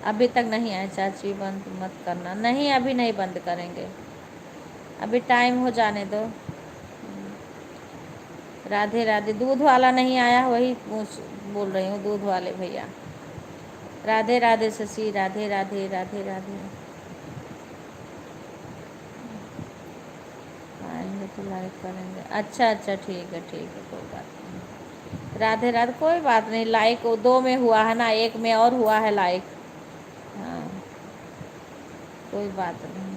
अभी तक नहीं आए चाची, बंद मत करना। नहीं अभी नहीं बंद करेंगे, अभी टाइम हो जाने दो। राधे राधे। दूध वाला नहीं आया, वही बोल रही हूँ, दूध वाले भैया। राधे राधे शशि, राधे राधे, राधे राधे। आएंगे तो लाइक करेंगे। अच्छा अच्छा, ठीक है ठीक है, कोई बात नहीं। राधे राधे, कोई बात नहीं। लाइक 2 में हुआ है ना, 1 में और हुआ है लाइक। हाँ कोई बात नहीं।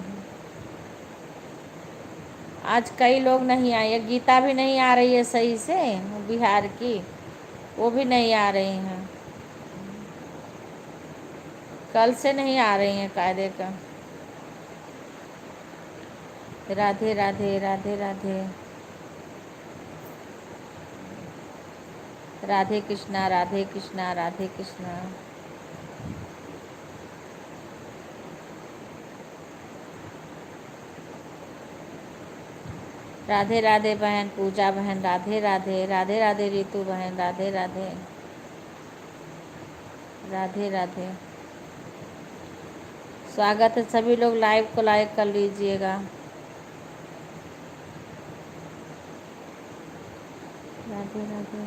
आज कई लोग नहीं आए, गीता भी नहीं आ रही है सही से, बिहार की, वो भी नहीं आ रही हैं। कल से नहीं आ रही हैं कायदे का। राधे राधे, राधे राधे। राधे कृष्णा, राधे कृष्णा, राधे कृष्णा। राधे राधे बहन पूजा बहन, राधे राधे, राधे राधे रितु बहन, राधे राधे, राधे राधे। स्वागत है, सभी लोग लाइव को लाइक कर लीजिएगा। राधे राधे।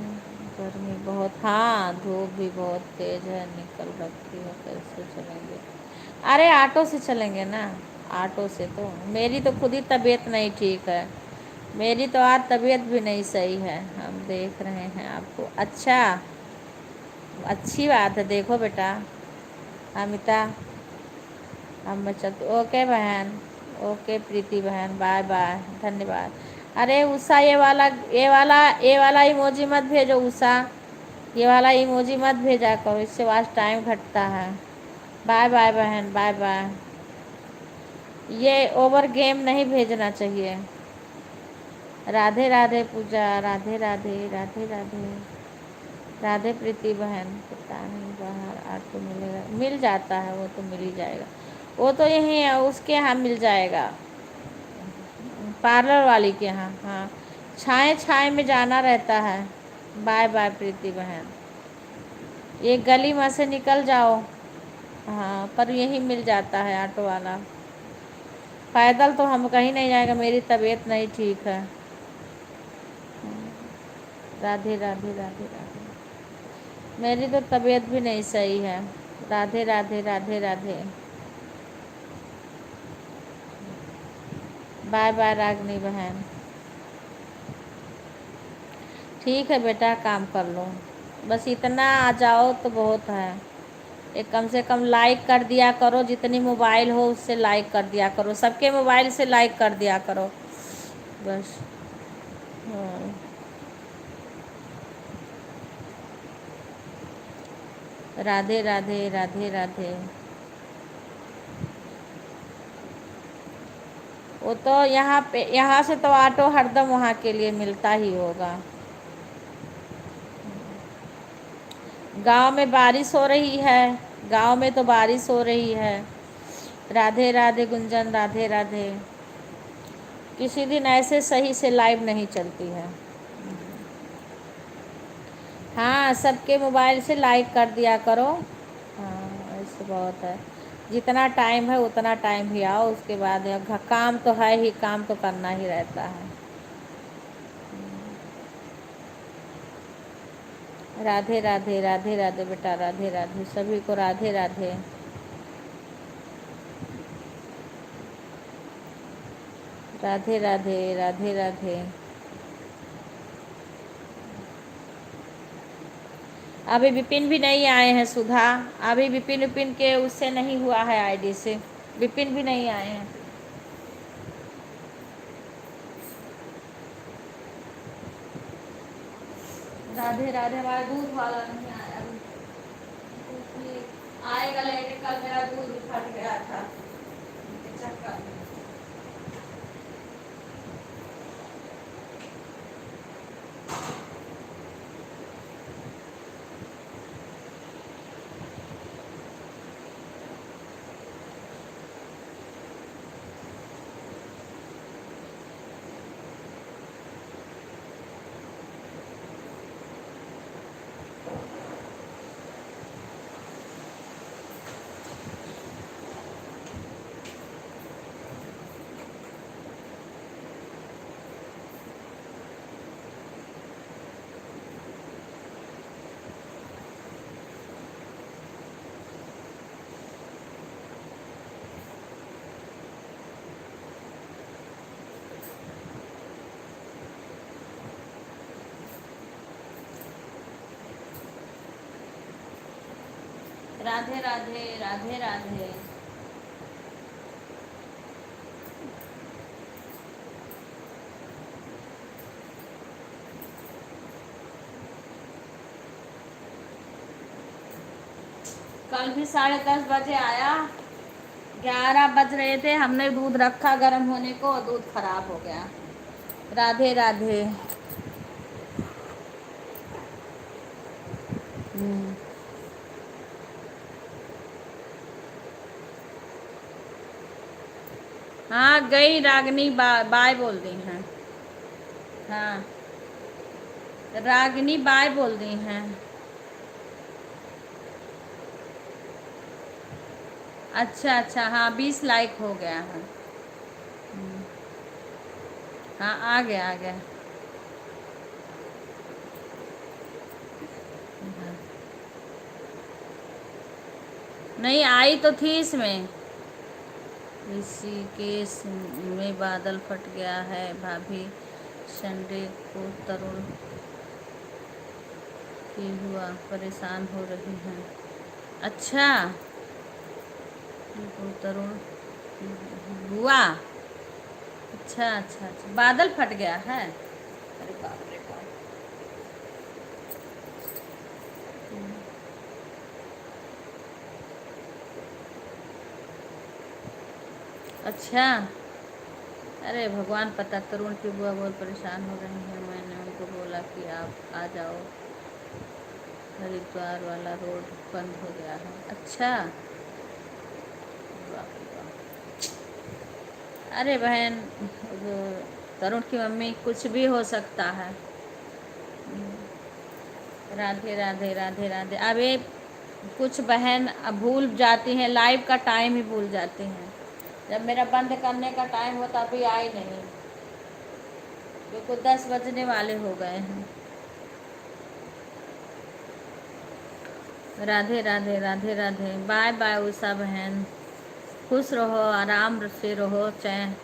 गर्मी बहुत, हाँ धूप भी बहुत तेज है, निकल रखी है, कैसे चलेंगे? अरे ऑटो से चलेंगे ना, ऑटो से। तो मेरी तो खुद ही तबीयत नहीं ठीक है, मेरी तो आज तबीयत भी नहीं सही है। हम देख रहे हैं आपको। अच्छा, अच्छी बात है, देखो बेटा। अमिता, हम बच्चा ओके बहन, ओके प्रीति बहन, बाय बाय, धन्यवाद। अरे उषा, ये वाला इमोजी मत भेजो उषा, ये वाला इमोजी मत भेजा करो, इससे आज टाइम घटता है। बाय बाय बहन, बाय बाय। ये ओवर गेम नहीं भेजना चाहिए। राधे राधे पूजा, राधे राधे, राधे राधे, राधे प्रीति बहन। पता नहीं बाहर ऑटो मिलेगा, मिल जाता है वो तो, मिल ही जाएगा। वो तो यहीं है, उसके यहाँ मिल जाएगा, पार्लर वाली के यहाँ। हाँ छाए छाए में जाना रहता है। बाय बाय प्रीति बहन। ये गली में से निकल जाओ। हाँ, पर यही मिल जाता है ऑटो वाला। पैदल तो हम कहीं नहीं जाएंगे, मेरी तबीयत नहीं ठीक है। राधे राधे राधे राधे। मेरी तो तबीयत भी नहीं सही है। राधे राधे राधे राधे। बाय बाय रागनी बहन। ठीक है बेटा, काम कर लो। बस इतना आ जाओ तो बहुत है। एक कम से कम लाइक कर दिया करो, जितनी मोबाइल हो उससे लाइक कर दिया करो, सबके मोबाइल से लाइक कर दिया करो बस। हाँ। राधे राधे राधे राधे। वो तो यहाँ पे, यहाँ से तो ऑटो हरदम वहाँ के लिए मिलता ही होगा। गांव में बारिश हो रही है। गांव में तो बारिश हो रही है। राधे राधे गुंजन, राधे राधे। किसी दिन ऐसे सही से लाइव नहीं चलती है। हाँ, सबके मोबाइल से लाइक कर दिया करो। हाँ, ऐसे बहुत है। जितना टाइम है उतना टाइम ही आओ, उसके बाद काम तो है ही, काम तो करना ही रहता है। राधे राधे राधे राधे बेटा, राधे राधे सभी को, राधे राधे। राधे राधे राधे राधे। अभी विपिन भी नहीं आए हैं सुधा। अभी विपिन विपिन के उससे नहीं हुआ है, आईडी से। विपिन भी नहीं आए हैं। राधे राधे। हमारा दूध वाला नहीं आया अभी। आएगा लेकिन कल मेरा दूध फट गया था चक्कर में। राधे राधे राधे राधे। कल भी 10:30 बजे आया। 11 बज रहे थे, हमने दूध रखा गर्म होने को, दूध खराब हो गया। राधे राधे। हाँ गई रागनी, बाय बोल दी हैं। हाँ, रागनी बाय बोल दी हैं। अच्छा अच्छा, हाँ 20 लाइक हो गया है। हाँ, आ गया आ गया। नहीं आई तो थी इसमें। ऋषिकेश में बादल फट गया है भाभी, संडे को तरुण की हुआ, परेशान हो रही हैं। अच्छा, को तरुण हुआ। अच्छा अच्छा अच्छा, बादल फट गया है। अरे बाप रे बाप। अच्छा, अरे भगवान, पता। तरुण की बुआ बहुत परेशान हो रही है, मैंने उनको बोला कि आप आ जाओ, हरिद्वार वाला रोड बंद हो गया है। अच्छा, बाप रे बाप। अरे बहन, तरुण की मम्मी कुछ भी हो सकता है। राधे राधे राधे राधे। अब ये कुछ बहन अब भूल जाती हैं, लाइव का टाइम ही भूल जाती हैं। जब मेरा बंद करने का टाइम होता अभी आई नहीं, क्योंकि 10 बजने वाले हो गए हैं। राधे राधे राधे राधे। बाय बाय उषा बहन, खुश रहो, आराम से रहो, चैन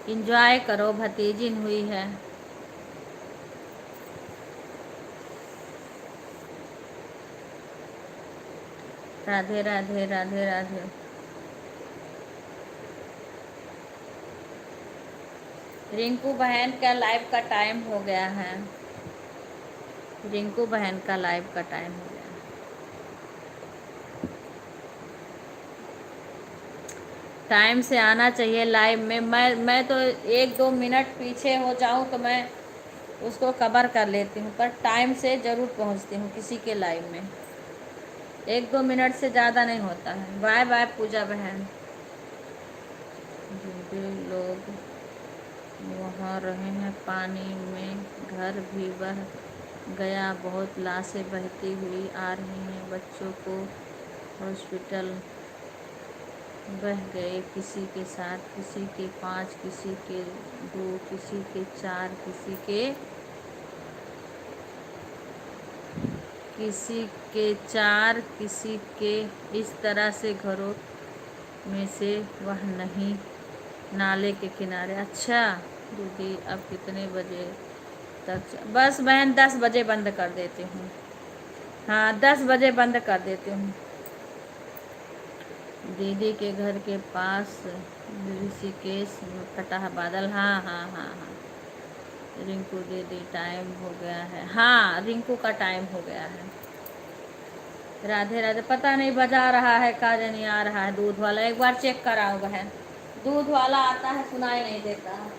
इंजॉय करो, भतीजी हुई है। राधे राधे राधे राधे। रिंकू बहन का लाइव का टाइम हो गया है। रिंकू बहन का लाइव का टाइम हो गया। टाइम से आना चाहिए लाइव में। मैं तो 1-2 मिनट पीछे हो जाऊं तो मैं उसको कवर कर लेती हूँ, पर टाइम से ज़रूर पहुँचती हूँ किसी के लाइव में। 1-2 मिनट से ज़्यादा नहीं होता है। बाय बाय पूजा बहन। जो लोग वहाँ रहे हैं पानी में, घर भी बह गया, बहुत लाशें बहती हुई आ रही हैं, बच्चों को हॉस्पिटल बह गए, किसी के 7, किसी के 5, किसी के 2, किसी के 4, किसी के इस तरह से घरों में से वह नहीं, नाले के किनारे। अच्छा दीदी अब कितने बजे तक? बस बहन 10 बजे बंद कर देती हूँ। हाँ 10 बजे बंद कर देती हूँ। दीदी के घर के पास ऋषिकेश में फटा है बादल। हाँ हाँ हाँ हाँ। रिंकू दीदी टाइम हो गया है। हाँ रिंकू का टाइम हो गया है। राधे राधे। पता नहीं बजा रहा है का नहीं आ रहा है दूध वाला, एक बार चेक कराओ बहन। दूध वाला आता है सुनाई नहीं देता है।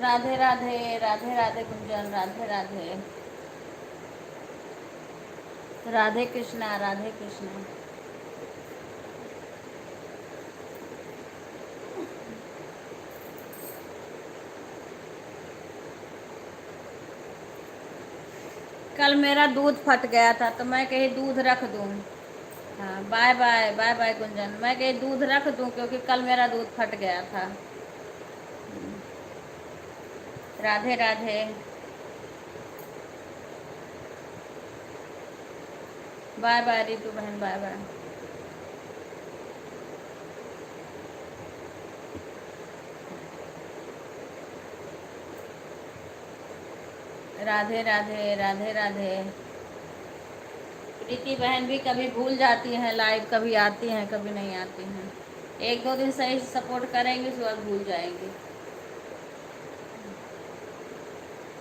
राधे राधे, राधे राधे गुंजन, राधे राधे, राधे कृष्णा, राधे कृष्णा। कल मेरा दूध फट गया था तो मैं कहीं दूध रख दूँ। हाँ, bye bye, bye bye Gunjan. मैं कहीं दूध रख दूँ क्योंकि कल मेरा दूध फट गया था। राधे राधे, बाय बाय रितु बहन, बाय बाय। राधे राधे, राधे राधे। प्रीति बहन भी कभी भूल जाती हैं लाइव, कभी आती हैं कभी नहीं आती हैं। एक दो दिन सही सपोर्ट करेंगे उसके बाद भूल जाएंगे।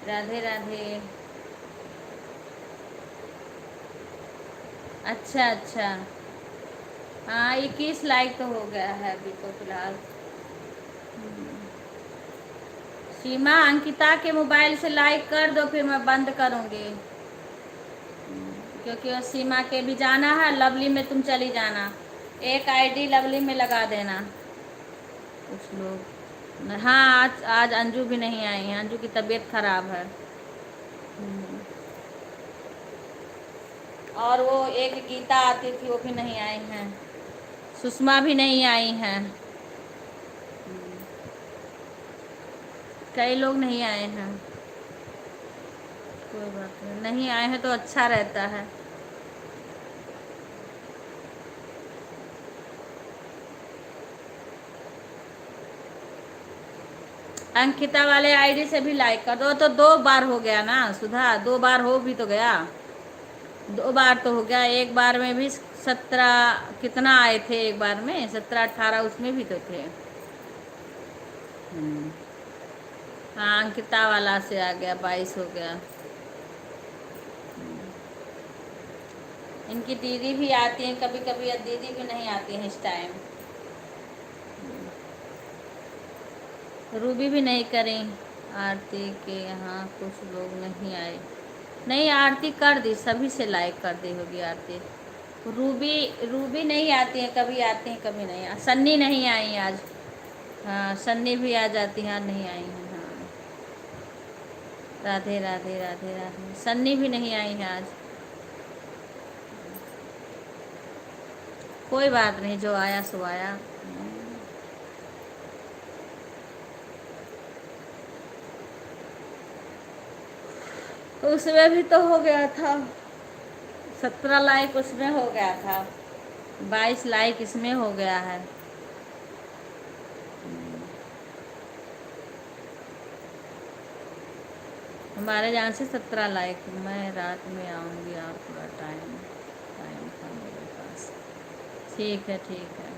राधे राधे। अच्छा अच्छा, हाँ 21 लाइक तो हो गया है अभी तो फिलहाल। सीमा अंकिता के मोबाइल से लाइक कर दो फिर मैं बंद करूँगी, क्योंकि वो सीमा के भी जाना है। लवली में तुम चली जाना, एक आईडी लवली में लगा देना कुछ लोग। हाँ, आज अंजू भी नहीं आई है, अंजू की तबीयत खराब है। और वो एक गीता आती थी वो भी नहीं आई हैं, सुषमा भी नहीं आई हैं, कई लोग नहीं आए हैं। कोई बात नहीं, नहीं आए हैं तो अच्छा रहता है। अंकिता वाले आईडी से भी लाइक कर दो। तो 2 बार हो गया ना सुधा, 2 बार हो भी तो गया, 2 बार तो हो गया। एक बार में भी 17 कितना आए थे, एक बार में 17-18 उसमें भी तो थे। हाँ, अंकिता वाला से आ गया, 22 हो गया। इनकी दीदी भी आती हैं कभी कभी, दीदी भी नहीं आती हैं इस टाइम। रूबी भी नहीं करें। आरती के यहाँ कुछ लोग नहीं आए। नहीं, आरती कर दी, सभी से लाइक कर दी होगी आरती। रूबी रूबी नहीं आती है, कभी आती हैं कभी नहीं। सन्नी नहीं आई आज। हाँ, सन्नी भी आ जाती हैं, आज नहीं आई हैं। हाँ, राधे राधे, राधे राधे। सन्नी भी नहीं आई है आज। कोई बात नहीं, जो आया सो आया। उसमें भी तो हो गया था, 17 लाइक उसमें हो गया था, 22 लाइक इसमें हो गया है। हमारे यहाँ से 17 लाइक। मैं रात में आऊँगी, आप पूरा टाइम टाइम था मेरे पास। ठीक है ठीक है,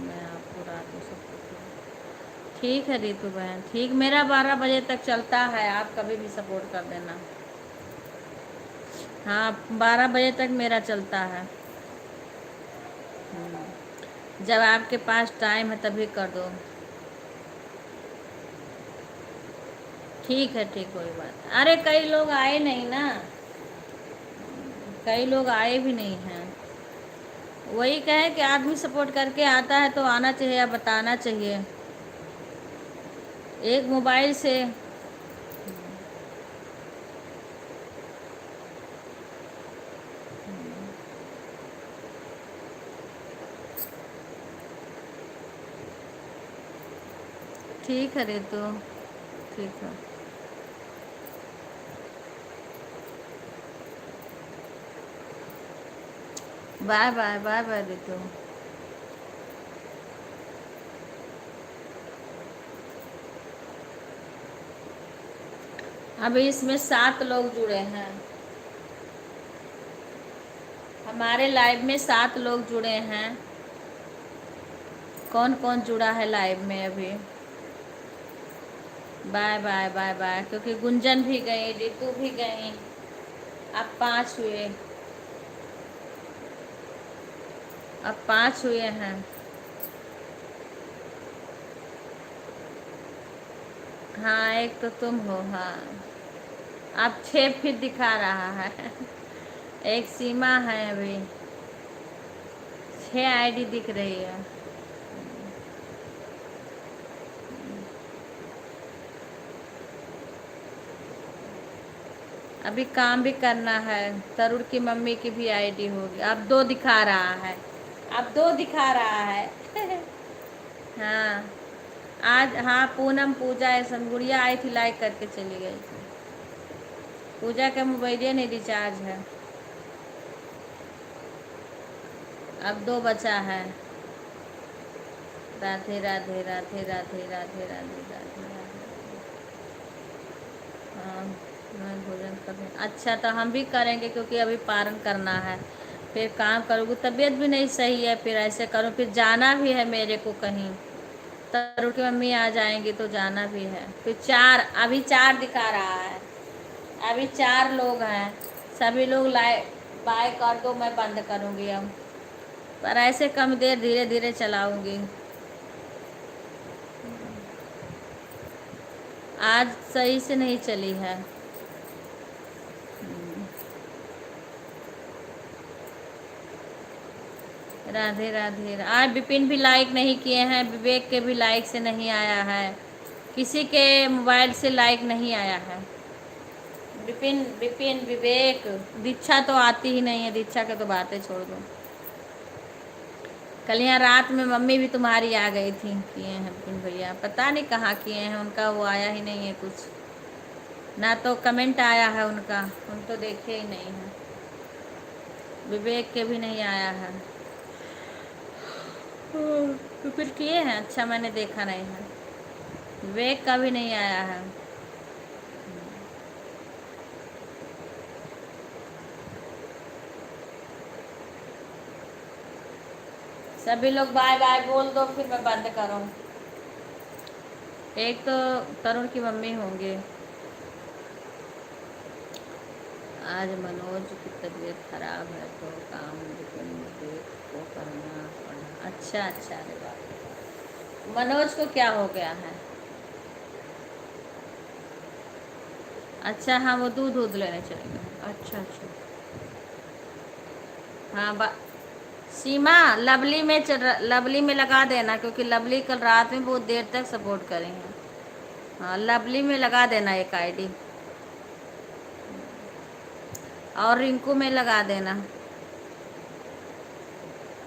मैं आपको रात में सब कुछ। ठीक है रितु बहन, ठीक। मेरा 12 बजे तक चलता है, आप कभी भी सपोर्ट कर देना। हाँ, 12 बजे तक मेरा चलता है। जब आपके पास टाइम है तभी कर दो। ठीक है ठीक, कोई बात। अरे कई लोग आए नहीं ना, कई लोग आए भी नहीं हैं। वही कहे कि आदमी सपोर्ट करके आता है तो आना चाहिए या बताना चाहिए। एक मोबाइल से ठीक है रितु, ठीक है। Bye bye, bye bye Ritu. अभी इसमें 7 लोग जुड़े हैं, हमारे लाइव में 7 लोग जुड़े हैं। कौन कौन जुड़ा है लाइव में अभी? Bye bye, bye bye. क्योंकि गुंजन भी गई, रितु भी गई, अब 5 हुए, अब 5 हुए हैं। हाँ, एक तो तुम हो। हाँ, अब 6 फिर दिखा रहा है। एक सीमा है, अभी 6 आईडी दिख रही है। अभी काम भी करना है। तरुण की मम्मी की भी आईडी होगी। अब 2 दिखा रहा है, अब 2 दिखा रहा है। हाँ, आज हाँ पूनम पूजा ऐसा गुड़िया आई थी, लाइक करके चली गई थी। पूजा का मोबाइल नहीं रिचार्ज है। अब 2 बचा है। राधे राधे राधे राधे राधे राधे राधे राधे। हाँ, मैं भोजन कर। अच्छा, तो हम भी करेंगे क्योंकि अभी पारण करना है। फिर काम करूँगी, तबीयत भी नहीं सही है, फिर ऐसे करूँ, फिर जाना भी है मेरे को कहीं। तरुण की मम्मी आ जाएंगी तो जाना भी है। फिर 4, अभी 4 दिखा रहा है। अभी 4 लोग हैं। सभी लोग लाइक बाय कर दो, मैं बंद करूँगी अब। पर ऐसे कम देर धीरे धीरे चलाऊँगी। आज सही से नहीं चली है। राधे राधे। आज विपिन भी लाइक नहीं किए हैं, विवेक के भी लाइक से नहीं आया है, किसी के मोबाइल से लाइक नहीं आया है। विपिन विपिन विवेक, दीक्षा तो आती ही नहीं है। दीक्षा के तो बातें छोड़ दो। कल यहाँ रात में मम्मी भी तुम्हारी आ गई थी। किए हैं विपिन भैया, पता नहीं कहाँ किए हैं, उनका वो आया ही नहीं है कुछ, ना तो कमेंट आया है उनका, हम तो देखे ही नहीं है। विवेक के भी नहीं आया है। तो फिर किए हैं, अच्छा मैंने देखा नहीं है। विवेक का भी नहीं आया है। सभी लोग बाय बाय बोल दो, फिर मैं बंद करूँ। एक तो तरुण की मम्मी होंगे। आज मनोज की तबीयत खराब है तो काम को करना पड़ा। अच्छा अच्छा, अरे बाप, मनोज को क्या हो गया है? अच्छा हाँ, वो दूध दूध लेने चले गए। अच्छा अच्छा। हाँ सीमा, लवली में लगा देना, क्योंकि लवली कल रात में बहुत देर तक सपोर्ट करेंगे। हाँ, लवली में लगा देना एक आईडी, और रिंकू में लगा देना।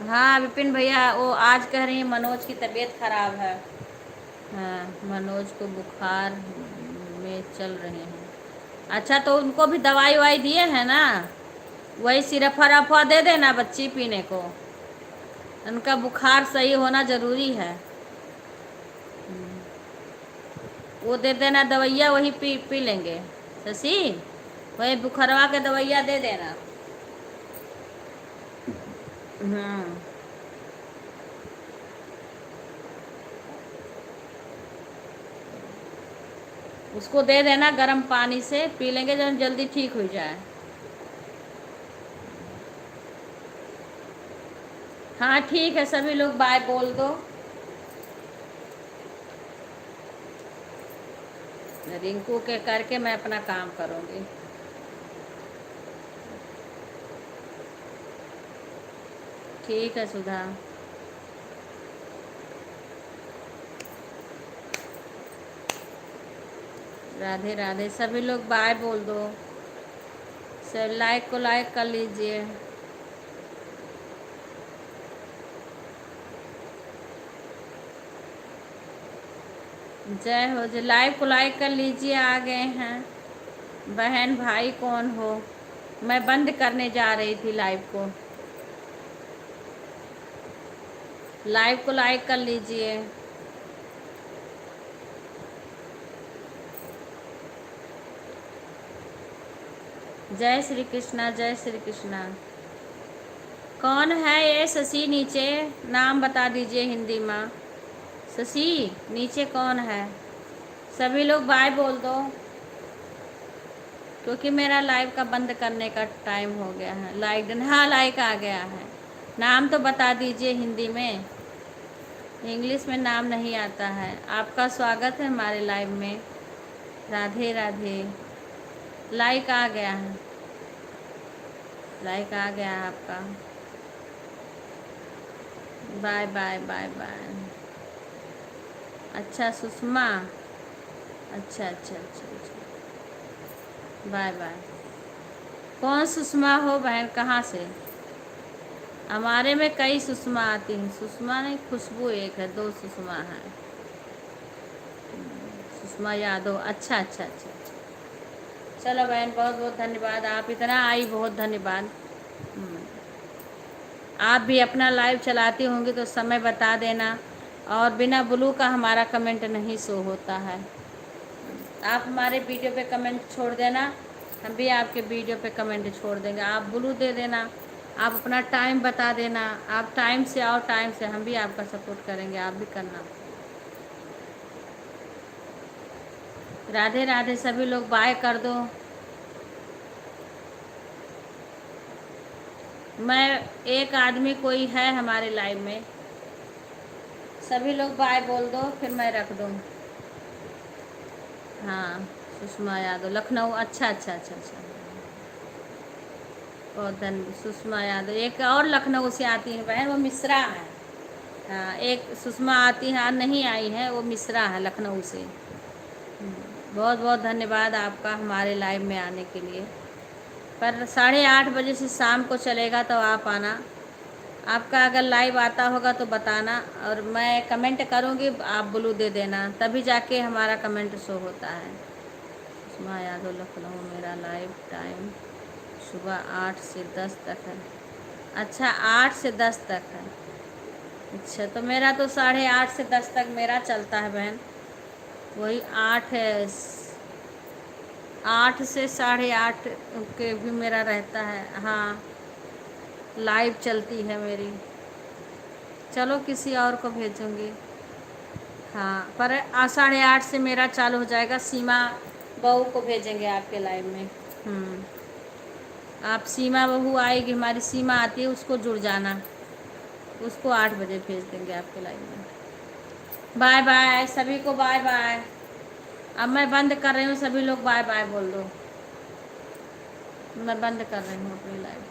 हाँ विपिन भैया, वो आज कह रही है मनोज की तबीयत खराब है। हाँ, मनोज को बुखार में चल रहे हैं। अच्छा, तो उनको भी दवाई वाई दिए हैं ना? वही सिरप हरफा दे देना बच्ची पीने को, उनका बुखार सही होना ज़रूरी है। वो दे देना दवाइया, वही पी पी लेंगे। शशि, वही बुखारवा के दवाइया दे देना। उसको दे देना, गर्म पानी से पी लेंगे, जब जल्दी ठीक हो जाए। हाँ ठीक है, सभी लोग बाय बोल दो। रिंकू के करके मैं अपना काम करूँगी। ठीक है सुधा। राधे राधे। सभी लोग बाय बोल दो। सब लाइक को लाइक कर लीजिए। जय हो। जो लाइव को लाइक कर लीजिए। आ गए हैं बहन भाई, कौन हो? मैं बंद करने जा रही थी लाइव को। लाइव को लाइक कर लीजिए। जय श्री कृष्णा, जय श्री कृष्णा। कौन है ये शशि? नीचे नाम बता दीजिए हिंदी में। शशि नीचे कौन है? सभी लोग बाय बोल दो, क्योंकि मेरा लाइव का बंद करने का टाइम हो गया है। लाइक, हाँ लाइक आ गया है। नाम तो बता दीजिए हिंदी में, इंग्लिश में नाम नहीं आता है। आपका स्वागत है हमारे लाइव में। राधे राधे। लाइक आ गया है, लाइक आ गया है आपका। Bye bye bye bye. अच्छा सुषमा, अच्छा अच्छा अच्छा अच्छा, बाय बाय। कौन सुषमा हो बहन, कहाँ से? हमारे में कई सुषमा आती हैं। सुषमा नहीं, खुशबू एक है, दो सुषमा है। सुषमा यादव, अच्छा अच्छा अच्छा अच्छा। चलो बहन, बहुत बहुत धन्यवाद, आप इतना आई, बहुत धन्यवाद। हम्म। आप भी अपना लाइव चलाती होंगी तो समय बता देना। और बिना ब्लू का हमारा कमेंट नहीं शो होता है। आप हमारे वीडियो पे कमेंट छोड़ देना, हम भी आपके वीडियो पे कमेंट छोड़ देंगे। आप ब्लू दे देना, आप अपना टाइम बता देना। आप टाइम से आओ, टाइम से हम भी आपका सपोर्ट करेंगे, आप भी करना। राधे राधे, सभी लोग बाय कर दो। मैं, एक आदमी कोई है हमारे लाइव में, सभी लोग बाय बोल दो, फिर मैं रख दूँ। हाँ, सुषमा यादव, लखनऊ, अच्छा अच्छा अच्छा अच्छा। बहुत धन्य, सुषमा यादव। एक और लखनऊ से आती है बहन, वो मिश्रा है। हाँ, एक सुषमा आती है, नहीं आई है, वो मिश्रा है लखनऊ से। बहुत बहुत धन्यवाद आपका हमारे लाइव में आने के लिए। पर 8:30 बजे से शाम को चलेगा, तो आप आना। आपका अगर लाइव आता होगा तो बताना, और मैं कमेंट करूँगी, आप ब्लू दे देना, तभी जाके हमारा कमेंट शो होता है। सुषमा यादव, लखनऊ। मेरा लाइव टाइम सुबह 8 से 10 तक है। अच्छा, 8 से 10 तक है। अच्छा, तो मेरा तो 8:30 से 10 तक मेरा चलता है बहन। वही 8 से 8:30 के भी मेरा रहता है। हाँ, लाइव चलती है मेरी। चलो किसी और को भेजूँगी। हाँ, पर 8:30 से मेरा चालू हो जाएगा। सीमा बहू को भेजेंगे आपके लाइव में। आप, सीमा बहू आएगी, हमारी सीमा आती है, उसको जुड़ जाना। उसको 8 बजे भेज देंगे आपके लाइव में। बाय बाय सभी को, बाय बाय। अब मैं बंद कर रही हूँ, सभी लोग बाय बाय बोल दो। मैं बंद कर रही हूँ अपनी लाइव।